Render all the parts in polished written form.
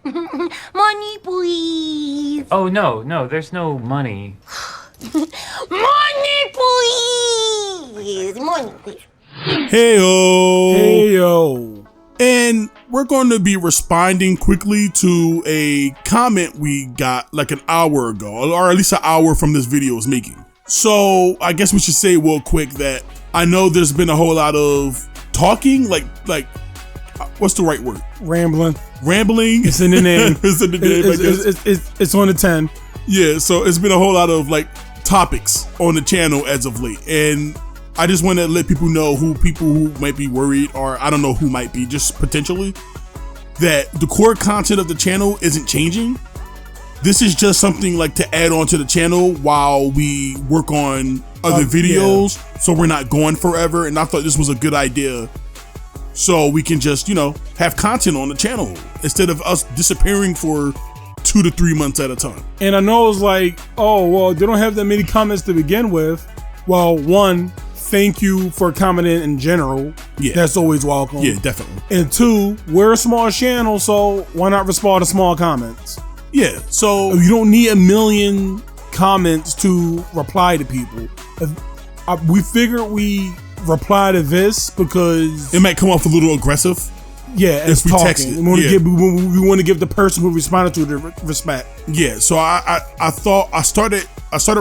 Money, please. Oh, no, there's no money. Money, please. Money, please. Hey-o. And we're going to be responding quickly to a comment we got like an hour ago, or at least an hour from this video was making. So I guess we should say real quick that I know there's been a whole lot of talking, like what's the right word? Rambling. It's in the name. It's in the name, I guess. It's on the 10. Yeah, so it's been a whole lot of like topics on the channel as of late. And I just want to let people know people who might be worried, or I don't know who might be, just potentially, that the core content of the channel isn't changing. This is just something like to add on to the channel while we work on other videos, so we're not going forever. And I thought this was a good idea, so we can just, have content on the channel instead of us disappearing for 2 to 3 months at a time. And I know it's like, oh, well, they don't have that many comments to begin with. Well, one, thank you for commenting in general. Yeah. That's always welcome. Yeah, definitely. And two, we're a small channel, so why not respond to small comments? Yeah, so you don't need a million comments to reply to people. We figured we reply to this because it might come off a little aggressive. Yeah, if we text it. We want to give the person who responded to the respect. Yeah, so I thought I started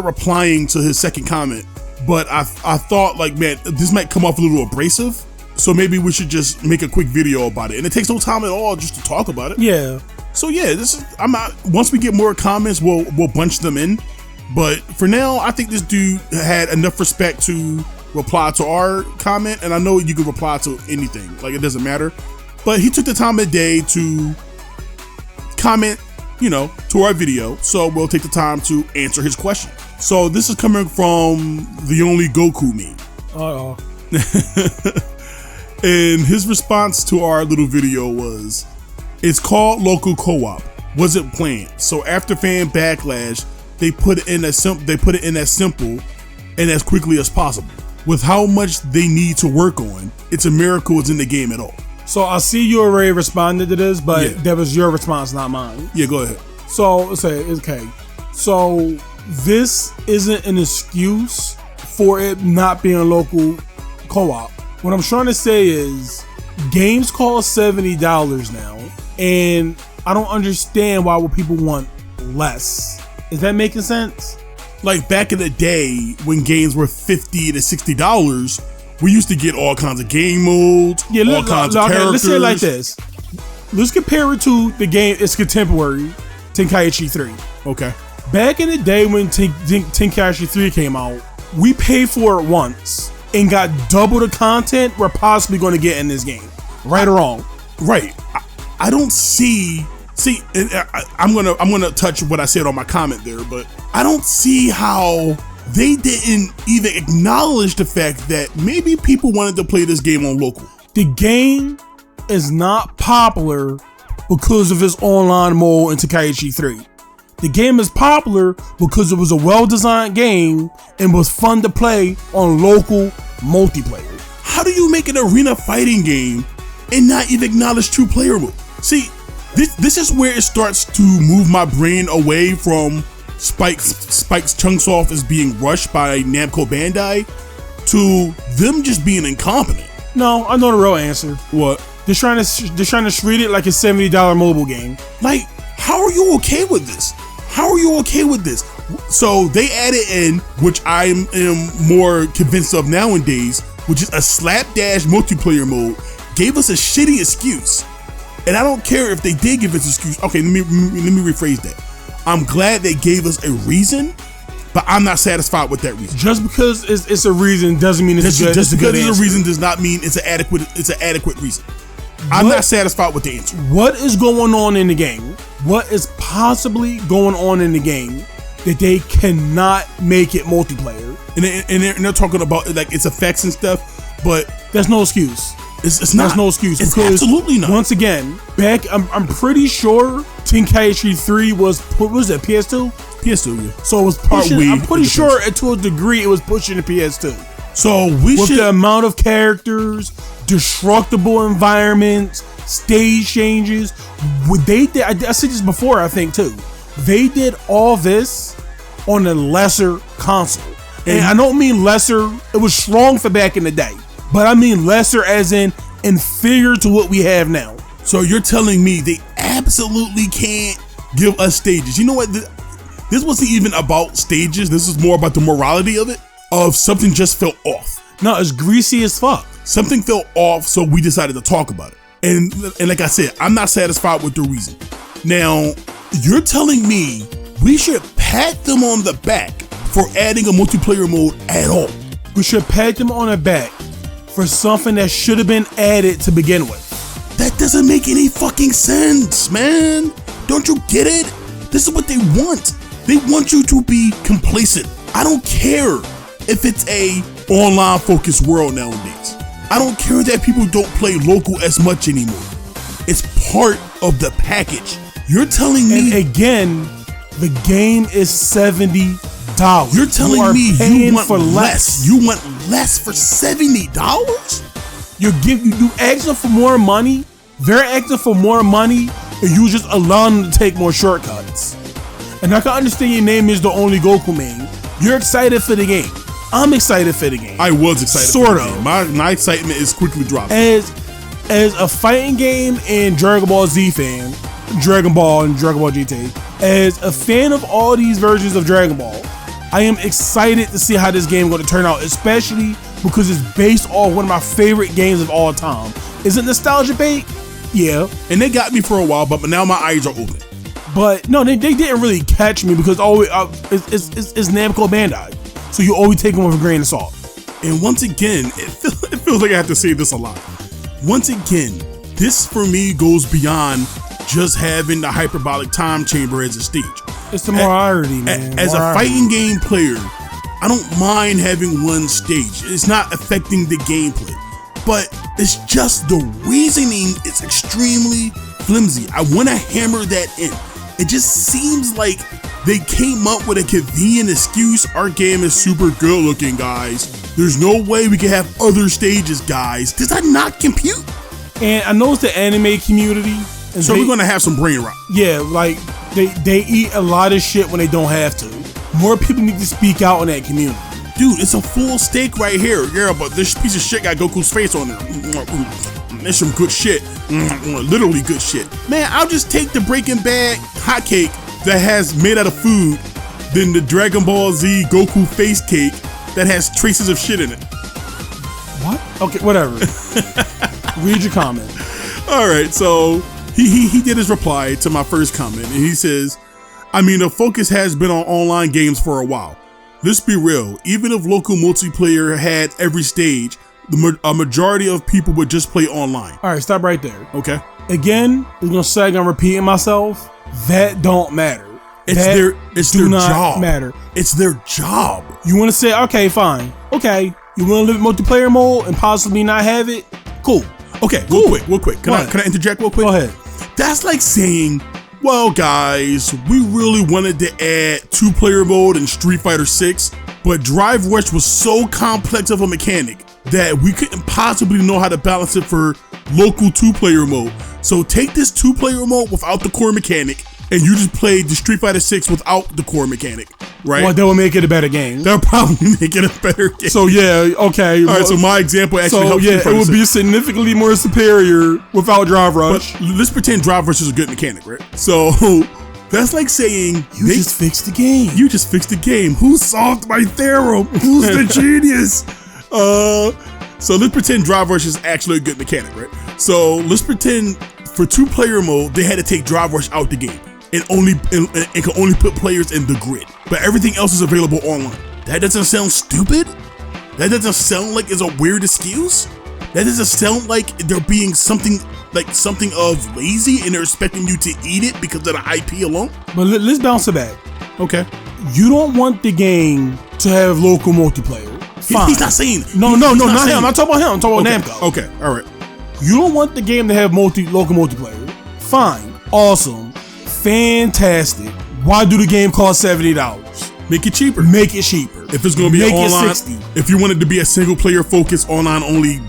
replying to his second comment, but I thought like, man, this might come off a little abrasive, so maybe we should just make a quick video about it, and it takes no time at all just to talk about it. Yeah. So yeah, once we get more comments, we'll bunch them in. But for now, I think this dude had enough respect to reply to our comment, and I know you can reply to anything, like it doesn't matter. But he took the time of day to comment, to our video, so we'll take the time to answer his question. So this is coming from the only Goku meme. Uh-oh. And his response to our little video was, "It's called local co-op. Wasn't planned. So after fan backlash, they put it in as simple and as quickly as possible. With how much they need to work on, it's a miracle it's in the game at all." So I see you already responded to this, but that was your response, not mine. Yeah, go ahead. So okay. So this isn't an excuse for it not being a local co-op. What I'm trying to say is games cost $70 now, and I don't understand why would people want less. Is that making sense? Like back in the day when games were $50 to $60, we used to get all kinds of game modes, all kinds of characters. Let's say it like this. Let's compare it to the game, its contemporary, Tenkaichi 3. Okay. Back in the day when Tenkaichi 3 came out, we paid for it once and got double the content we're possibly going to get in this game. Right or wrong? Right. I don't see, I'm gonna touch what I said on my comment there, but I don't see how they didn't even acknowledge the fact that maybe people wanted to play this game on local. The game is not popular because of its online mode in Tenkaichi 3. The game is popular because it was a well-designed game and was fun to play on local multiplayer. How do you make an arena fighting game and not even acknowledge true player mode? See, this is where it starts to move my brain away from Spike's chunks off as being rushed by Namco Bandai to them just being incompetent. No, I know the real answer. What? They're trying to treat it like a $70 mobile game. Like, how are you okay with this? How are you okay with this? So they added in, which I am more convinced of nowadays, which is a slapdash multiplayer mode, gave us a shitty excuse. And I don't care if they did give us an excuse. Okay, let me rephrase that. I'm glad they gave us a reason, but I'm not satisfied with that reason. Just because it's a reason doesn't mean it's a good Just because it's it's a reason does not mean it's an adequate reason. I'm not satisfied with the answer. What is going on in the game? What is possibly going on in the game that they cannot make it multiplayer? And they're talking about like its effects and stuff, but that's no excuse. It's not. There's no excuse. It's because absolutely not. Once again, I'm pretty sure Tenkaichi 3 was it PS2? PS2, yeah. So it was pushing. I'm pretty sure to a degree it was pushing the PS2. So with the amount of characters, destructible environments, stage changes. What they did, I said this before, I think too. They did all this on a lesser console. And I don't mean lesser, it was strong for back in the day, but I mean lesser as in inferior to what we have now. So you're telling me they absolutely can't give us stages? You know what? This wasn't even about stages. This is more about the morality of it. Of something just fell off. No, it's greasy as fuck. Something fell off, so we decided to talk about it. And like I said, I'm not satisfied with the reason. Now, you're telling me we should pat them on the back for adding a multiplayer mode at all? We should pat them on the back for something that should have been added to begin with. That doesn't make any fucking sense, man. Don't you get it? This is what they want. They want you to be complacent. I don't care if it's a online focused world nowadays. I don't care that people don't play local as much anymore. It's part of the package. You're telling me, and again, the game is $70. You're telling me you want for less. You want less for $70? You asking for more money. They're asking for more money, and you just allow them to take more shortcuts. And I can understand your name is the only Goku main. You're excited for the game. I'm excited for the game. I was excited. Sort for the of. game. My excitement is quickly dropping. As a fighting game and Dragon Ball Z fan, Dragon Ball and Dragon Ball GT, as a fan of all these versions of Dragon Ball, I am excited to see how this game is going to turn out, especially because it's based on one of my favorite games of all time. Is it nostalgia bait? Yeah. And they got me for a while, but now my eyes are open. But no, they didn't really catch me because always it's Namco Bandai, so you always take them with a grain of salt. And once again, it feels like I have to say this a lot. Once again, this for me goes beyond just having the hyperbolic time chamber as a stage. It's the morality, man. As a fighting game player, I don't mind having one stage. It's not affecting the gameplay, but it's just the reasoning is extremely flimsy. I want to hammer that in. It just seems like they came up with a convenient excuse. Our game is super good looking, guys. There's no way we can have other stages, guys. Does that not compute? And I know it's the anime community. So we're gonna have some brain rot. Yeah, like they eat a lot of shit when they don't have to. More people need to speak out in that community. Dude, it's a full steak right here. Yeah, but this piece of shit got Goku's face on there. That's some good shit. Literally good shit. Man, I'll just take the Breaking Bad hotcake that has made out of food than the Dragon Ball Z Goku face cake that has traces of shit in it. What? Okay, whatever. Read your comment. All right, so he did his reply to my first comment, and he says, I mean, the focus has been on online games for a while. Let's be real, even if local multiplayer had every stage, a majority of people would just play online. All right, stop right there. Okay. Again, we're gonna say I'm repeating myself. That don't matter. It's their job. Matter. It's their job. You want to say, okay, fine. Okay, you want to live in multiplayer mode and possibly not have it? Cool. Okay, real quick. Can I interject real quick? Go ahead. That's like saying, well, guys, we really wanted to add 2-player mode in Street Fighter 6, but Drive Rush was so complex of a mechanic that we couldn't possibly know how to balance it for local 2-player mode. So take this 2-player mode without the core mechanic, and you just play the Street Fighter 6 without the core mechanic, right? Well, that will make it a better game. That'll probably make it a better game. So yeah, okay. All right, so my example actually helps. So yeah, it would be significantly more superior without Drive Rush. But let's pretend Drive Rush is a good mechanic, right? So that's like saying you just fixed the game. You just fixed the game. Who solved my theorem? Who's the genius? So let's pretend Drive Rush is actually a good mechanic, right? So let's pretend for 2-player mode they had to take Drive Rush out the game and can only put players in the grid, but everything else is available online. That doesn't sound stupid. That doesn't sound like it's a weird excuse. That doesn't sound like they're being something of lazy and they're expecting you to eat it because of the IP alone. But let's bounce it back. Okay. You don't want the game to have local multiplayer. Fine. He's not saying. No, not him. I'm not talking about him. I'm talking about Namco. Okay, all right. You don't want the game to have local multiplayer. Fine. Awesome. Fantastic. Why do the game cost $70? Make it cheaper. Make it cheaper. If it's going to be make online, it $60. If you want it to be a single player focused online only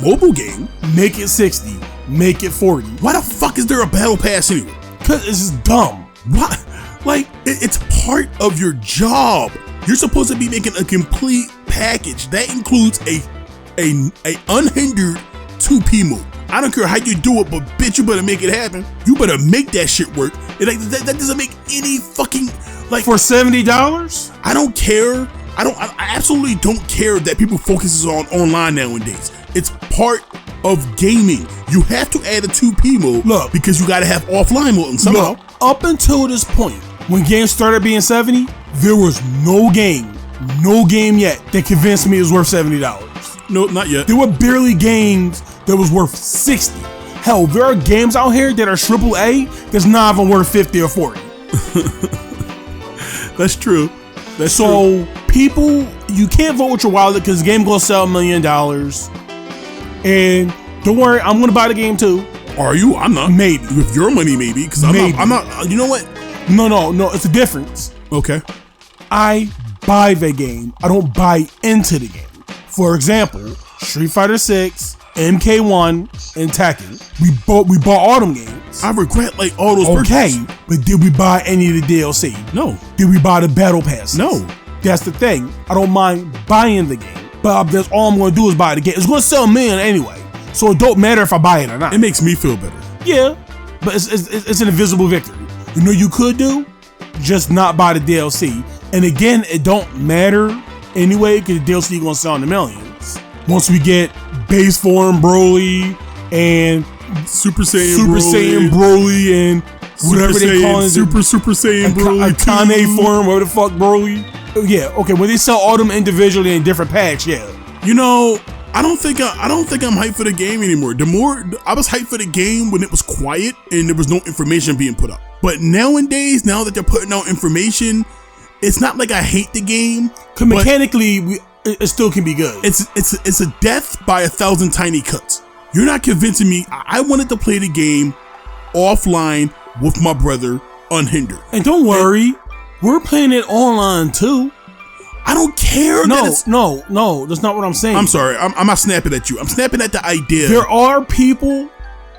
mobile game, make it $60. make it 40. Why the fuck is there a battle pass anyway? Cause it's just dumb. Why? Like, it's part of your job. You're supposed to be making a complete package that includes a unhindered 2P mode. I don't care how you do it, but bitch, you better make it happen. You better make that shit work. That doesn't make any fucking, like, For $70? I don't care. I absolutely don't care that people focuses on online nowadays. It's part of gaming. You have to add a 2P mode. Look, because you gotta have offline mode somehow. Look, up until this point, when games started being 70, there was no game yet that convinced me it was worth $70. No, not yet. There were barely games that was worth 60. Hell, there are games out here that are AAA that's not even worth 50 or 40. That's true. So people, you can't vote with your wallet because the game gonna sell $1 million. And don't worry, I'm gonna buy the game too. Are you? I'm not. Maybe. With your money, maybe. Because I'm not. You know what? No, it's a difference. Okay. I buy the game. I don't buy into the game. For example, Street Fighter 6, MK1, and Tekken. We bought all them games. I regret like all those Okay, purchases. but did we buy any of the DLC? No. Did we buy the battle passes? No. That's the thing. I don't mind buying the game, but that's all I'm going to do is buy the game. It's going to sell $1 million anyway, so it don't matter if I buy it or not. It makes me feel better. Yeah, but it's an invisible victory. You know you could do? Just not buy the DLC. And again, it don't matter anyway because the DLC going to sell in the millions. Once we get base form Broly and Super Saiyan Broly and whatever they call it. Super Saiyan Broly. Akane form, whatever the fuck Broly. Yeah, okay, when they sell all them individually in different packs, yeah. You know, I don't think I'm hyped for the game anymore. I was hyped for the game when it was quiet and there was no information being put up. But nowadays, now that they're putting out information, it's not like I hate the game. Cause mechanically, it still can be good. It's a death by 1,000 tiny cuts. You're not convincing me. I wanted to play the game offline with my brother, unhindered. And don't worry, we're playing it online too. I don't care. No, that's not what I'm saying. I'm sorry. I'm not snapping at you. I'm snapping at the idea. There are people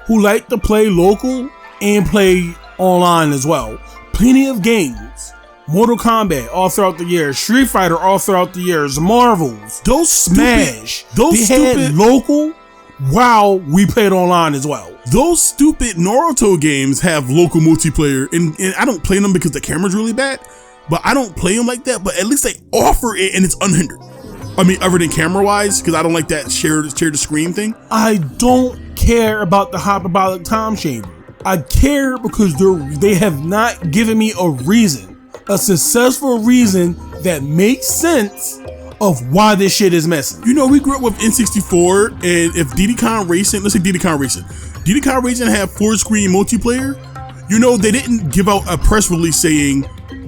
who like to play local and play online as well. Plenty of games. Mortal Kombat all throughout the years. Street Fighter all throughout the years. Marvels. Those Smash. Those had local while we played online as well. Those stupid Naruto games have local multiplayer, and I don't play them because the camera's really bad. But I don't play them like that. But at least they offer it, and it's unhindered. I mean, other than camera-wise, because I don't like that share the screen thing. I don't care about the hyperbolic time chamber. I care because they have not given me a reason, a successful reason that makes sense of why this shit is missing. You know, we grew up with N64, and if Diddy Kong Racing, let's say Diddy Kong Racing had 4-screen multiplayer, you know, they didn't give out a press release saying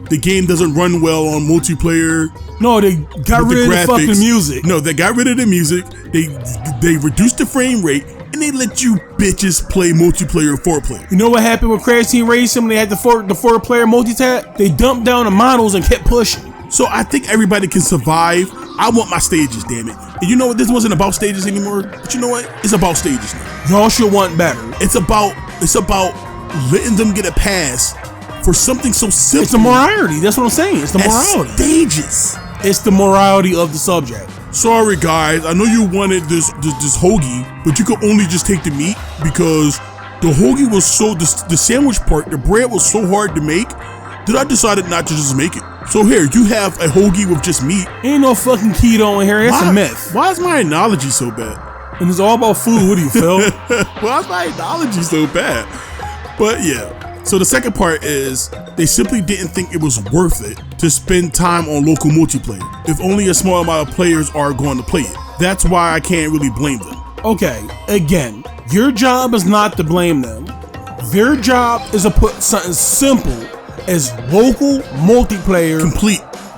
the game doesn't run well on multiplayer. No, they got rid of the fucking music. No, they got rid of the music. They reduced the frame rate, and they let you bitches play multiplayer 4-player. You know what happened with Crash Team Racing when they had the 4-player multi-tap? They dumped down the models and kept pushing. So I think everybody can survive. I want my stages, damn it. And you know what? This wasn't about stages anymore. But you know what? It's about stages now. Y'all should want better. It's about letting them get a pass for something so simple. It's the morality. That's what I'm saying. It's the morality. Stages. It's the morality of the subject. Sorry guys, I know you wanted this hoagie, but you could only just take the meat because the hoagie was the sandwich part, the bread was so hard to make that I decided not to just make it. So here, you have a hoagie with just meat. Ain't no fucking keto in here. That's a myth. Why is my analogy so bad? And it's all about food. What do you feel? Why is my analogy so bad? But yeah. So the second part is they simply didn't think it was worth it to spend time on local multiplayer if only a small amount of players are going to play it. That's why I can't really blame them. Okay, again, your job is not to blame them. Their job is to put something simple as local multiplayer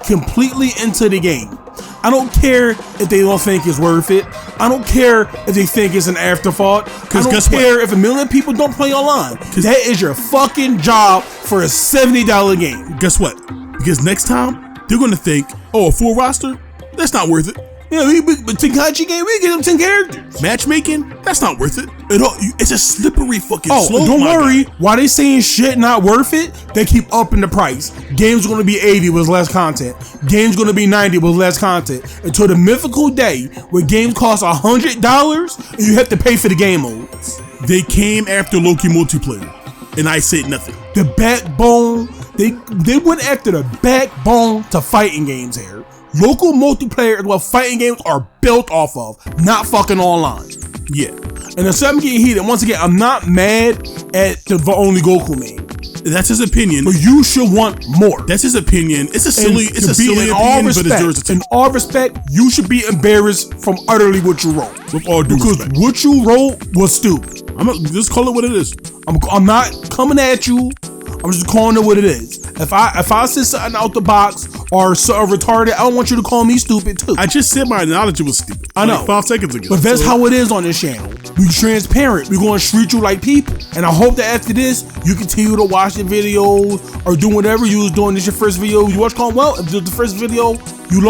completely into the game. I don't care if they don't think it's worth it. I don't care if they think it's an afterthought. I don't care if 1 million people don't play online. That is your fucking job for a $70 game. Guess what? Because next time, they're going to think, oh, a full roster? That's not worth it. Yeah, but Tenkaichi game, we get them 10 characters. Matchmaking, that's not worth it. It's a slippery fucking Oh, slope. don't worry. While they saying shit not worth it, they keep upping the price. Games gonna be 80 with less content. Games gonna be 90 with less content. Until the mythical day where games cost $100 and you have to pay for the game modes. They came after Loki multiplayer, and I said nothing. The backbone, they went after the backbone to fighting games here. Local multiplayer is what fighting games are built off of, not fucking online. Yeah. And the something getting heated. Once again, I'm not mad at the only Goku main. That's his opinion. But you should want more. That's his opinion. It's a silly opinion, but it deserves attention. In all respect, you should be embarrassed from utterly what you wrote. With all due respect. Because what you wrote was stupid. Just call it what it is. I'm not coming at you. I'm just calling it what it is. If I said something out the box or something retarded, I don't want you to call me stupid too. I just said my knowledge was stupid. I know. 5 seconds ago. But that's how it is on this channel. We transparent. We're going to treat you like people. And I hope that after this, you continue to watch the videos or do whatever you was doing. This your first video you watch called, well, if it's the first video you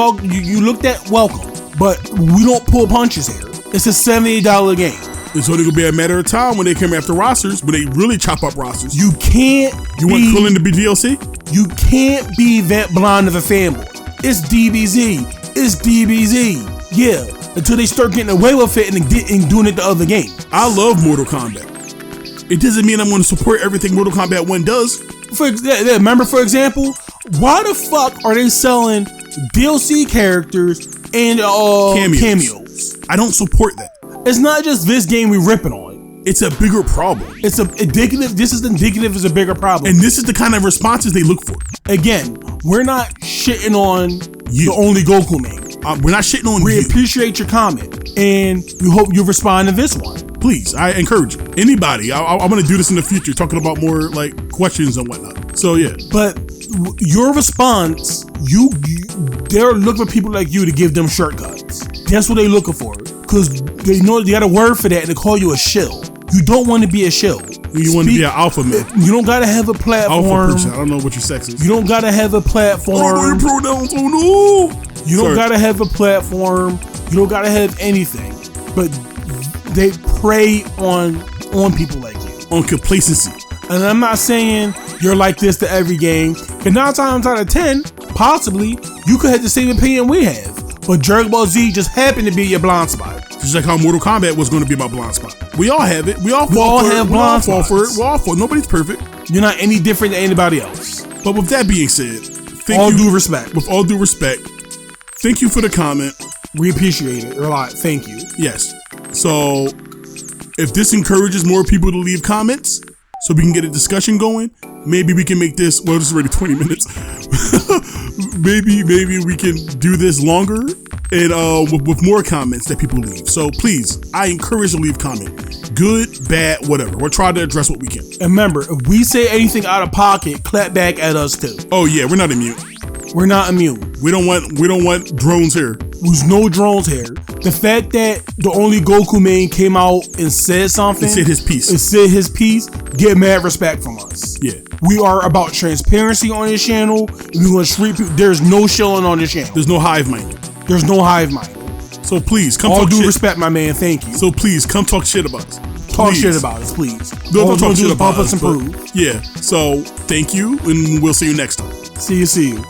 looked at, welcome. But we don't pull punches here. It's a $78 game. It's only gonna be a matter of time when they come after rosters, when they really chop up rosters. You can't. You want Krillin to be DLC? You can't be that blind of a fanboy. It's DBZ. It's DBZ. Yeah. Until they start getting away with it and doing it to other games. I love Mortal Kombat. It doesn't mean I'm going to support everything Mortal Kombat 1 does. Remember, for example, why the fuck are they selling DLC characters and cameos? I don't support that. It's not just this game we ripping on. It's a bigger problem. This is indicative as a bigger problem. And this is the kind of responses they look for. Again, we're not shitting on the only Goku main. We're not shitting on you. We appreciate your comment, and we hope you respond to this one. Please, I encourage you. Anybody, I'm gonna do this in the future, talking about more like questions and whatnot. So yeah. But your response, they're looking for people like you to give them shortcuts. That's what they're looking for, because they know they got a word for that, and they call you a shill. You don't want to be a shill. You want to be an alpha man. You don't gotta have a platform. Alpha person. I don't know what your sex is. You don't gotta have a platform. I don't know your pronouns. Oh no. You don't gotta have a platform. You don't gotta have anything. But they prey on people like you. On complacency. And I'm not saying you're like this to every game. Because 9 times out of 10, possibly, you could have the same opinion we have. But Dragon Ball Z just happened to be your blind spot. Just like how Mortal Kombat was going to be my blind spot. We all have it. We all have blind spots. We're all for it. Nobody's perfect. You're not any different than anybody else. But with that being said, with all due respect, thank you for the comment. We appreciate it a lot. Thank you. Yes. So if this encourages more people to leave comments so we can get a discussion going, maybe we can make this, well, this is already 20 minutes. maybe we can do this longer and with more comments that people leave. So please, I encourage you to leave comment. Good, bad, whatever. We'll try to address what we can. And remember, if we say anything out of pocket, clap back at us too. Oh yeah, we're not immune. We're not immune. We don't want drones here. There's no drones here. The fact that the only Goku main came out and said something, and said his piece, get mad respect from us. Yeah. We are about transparency on this channel. We're going to treat people. There's no shilling on this channel. There's no hive mind. There's no hive mind. So please come all talk due shit. Respect, my man. Thank you. So please come talk shit about us. Talk shit about us, please. Don't talk shit about us. Improve. Yeah. So thank you, and we'll see you next time. See you.